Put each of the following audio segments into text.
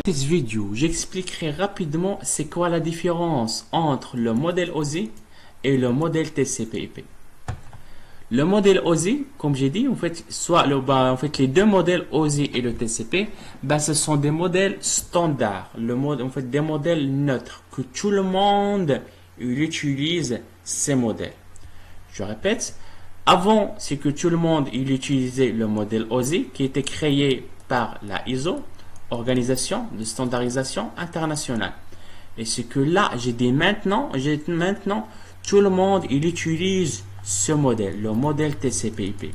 cette vidéo, j'expliquerai rapidement c'est quoi la différence entre le modèle OSI et le modèle TCP/IP. Le modèle OSI, comme j'ai dit, en fait, les deux modèles OSI et le TCP, ce sont des modèles standards, des modèles neutres que tout le monde utilise ces modèles. Je répète, avant, c'est que tout le monde utilisait le modèle OSI qui était créé par la ISO, Organisation de standardisation internationale. Et c'est que là, j'ai dit maintenant, tout le monde utilise ce modèle, le modèle TCP/IP.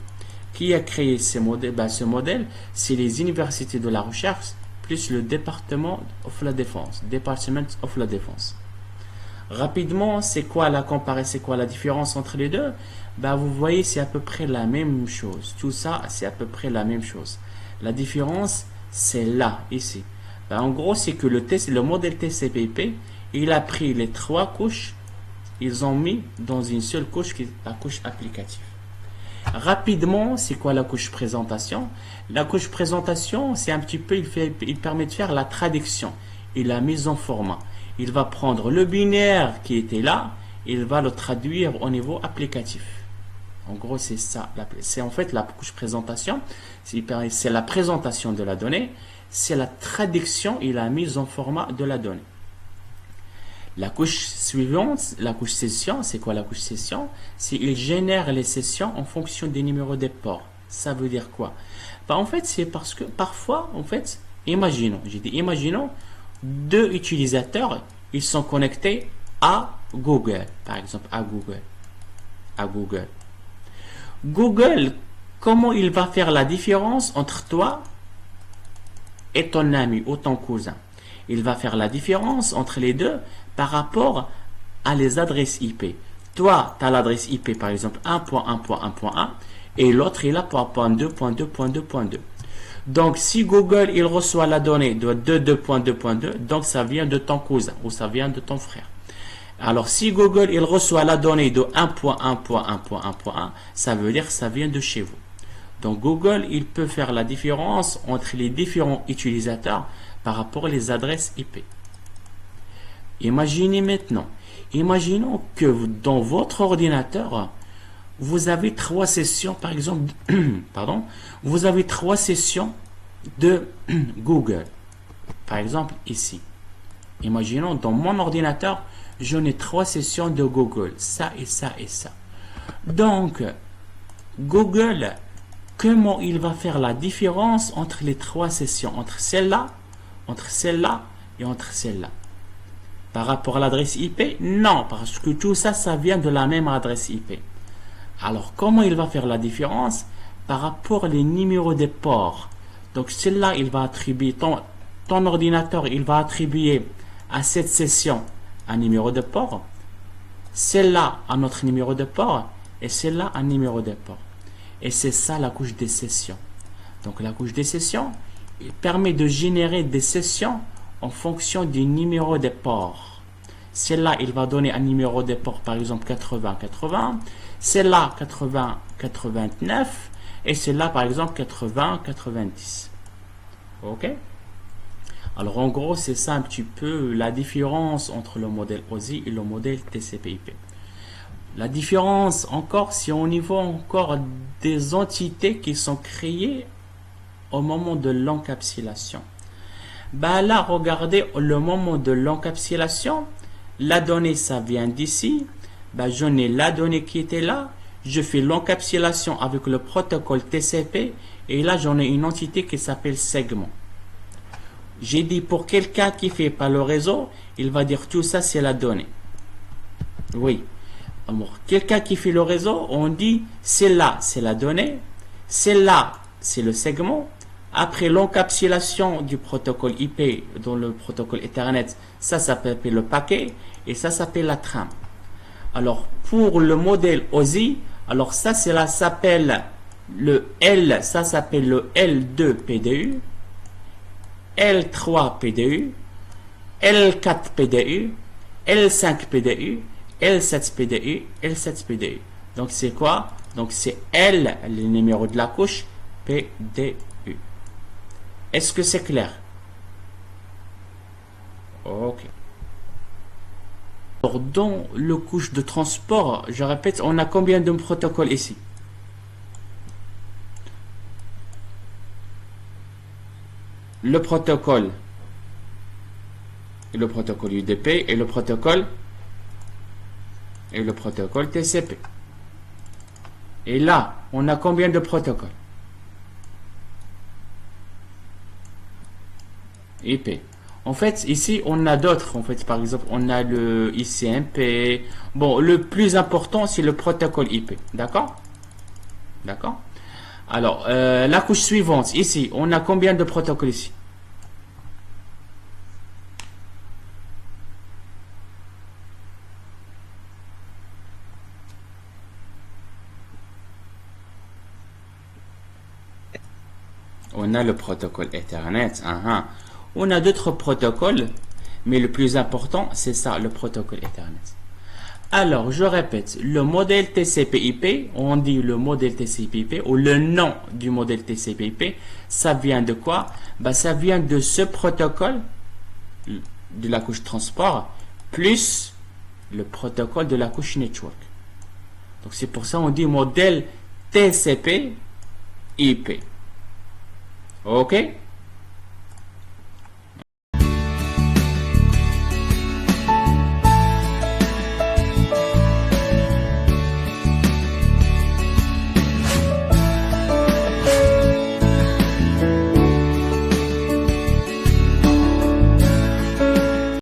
Qui a créé ce modèle? Ce modèle, c'est les universités de la recherche plus le département of la défense, Department of la défense. Rapidement, c'est quoi la différence entre les deux? Vous voyez, c'est à peu près la même chose. Tout ça, c'est à peu près la même chose. La différence, c'est là, ici. En gros, c'est que le modèle TCP/IP, il a pris les trois couches, ils ont mis dans une seule couche, qui est la couche applicative. Rapidement, c'est quoi la couche présentation? La couche présentation, c'est un petit peu, il permet de faire la traduction et la mise en format. Il va prendre le binaire qui était là, il va le traduire au niveau applicatif. En gros, c'est ça. C'est en fait la couche présentation. C'est la présentation de la donnée. C'est la traduction et la mise en format de la donnée. La couche suivante, la couche session, c'est quoi la couche session? C'est il génère les sessions en fonction des numéros des ports. Ça veut dire quoi? En fait, c'est parce que parfois, imaginons, deux utilisateurs, ils sont connectés à Google, par exemple, à Google. Google, comment il va faire la différence entre toi et ton ami ou ton cousin? Il va faire la différence entre les deux par rapport à les adresses IP. Toi, tu as l'adresse IP, par exemple, 1.1.1.1 et l'autre, il a .2.2.2.2.2. Donc, si Google, il reçoit la donnée de 2.2.2.2, donc ça vient de ton cousin ou ça vient de ton frère. Alors, si Google, il reçoit la donnée de 1.1.1.1.1, ça veut dire que ça vient de chez vous. Donc, Google, il peut faire la différence entre les différents utilisateurs par rapport aux adresses IP. Imaginons que dans votre ordinateur, vous avez trois sessions, par exemple, vous avez trois sessions de Google. Par exemple, ici. Imaginons, dans mon ordinateur, j'en ai trois sessions de Google. Ça et ça et ça. Donc, Google, comment il va faire la différence entre les trois sessions? Entre celle-là et entre celle-là. Par rapport à l'adresse IP? Non, parce que tout ça, ça vient de la même adresse IP. Alors, comment il va faire la différence? Par rapport aux numéros des ports. Donc, celle-là, il va attribuer, ton ordinateur, il va attribuer à cette session un numéro de port. Celle-là, un autre numéro de port. Et celle-là, un numéro de port. Et c'est ça la couche des sessions. Donc, la couche des sessions, il permet de générer des sessions en fonction du numéro des ports. Celle-là, il va donner un numéro de port, par exemple 80-80. Celle-là, 80-89. Et celle-là, par exemple, 80-90. OK? Alors, en gros, c'est ça un petit peu la différence entre le modèle OSI et le modèle TCP/IP. La différence encore, c'est au niveau encore des entités qui sont créées au moment de l'encapsulation. Là, regardez, le moment de l'encapsulation, la donnée, ça vient d'ici. J'en ai la donnée qui était là. Je fais l'encapsulation avec le protocole TCP. Et là, j'en ai une entité qui s'appelle segment. J'ai dit pour quelqu'un qui fait pas le réseau, il va dire tout ça, c'est la donnée. Oui. Alors, quelqu'un qui fait le réseau, on dit celle-là, c'est la donnée. Celle-là, c'est le segment. Après l'encapsulation du protocole IP dans le protocole Ethernet, ça s'appelle le paquet et ça s'appelle la trame. Alors, pour le modèle OSI, alors ça, s'appelle le L, ça s'appelle le L2 PDU, L3 PDU, L4 PDU, L5 PDU, L7 PDU, L7 PDU. Donc, c'est quoi? Donc, c'est L, le numéro de la couche, PDU. Est-ce que c'est clair? d'abord, dans le couche de transport, je répète, on a combien de protocoles ici? Le protocole UDP et le protocole TCP. Et là, on a combien de protocoles? IP. En fait, ici, on a d'autres. En fait, par exemple, on a le ICMP. Bon, le plus important, c'est le protocole IP. D'accord? D'accord? Alors, la couche suivante, ici, on a combien de protocoles ici? On a le protocole Ethernet. On a d'autres protocoles, mais le plus important, c'est ça, le protocole Ethernet. Alors, je répète, le modèle TCP/IP, on dit le modèle TCP/IP, ou le nom du modèle TCP/IP, ça vient de quoi? Ça vient de ce protocole de la couche transport, plus le protocole de la couche network. Donc, c'est pour ça qu'on dit modèle TCP/IP. Ok?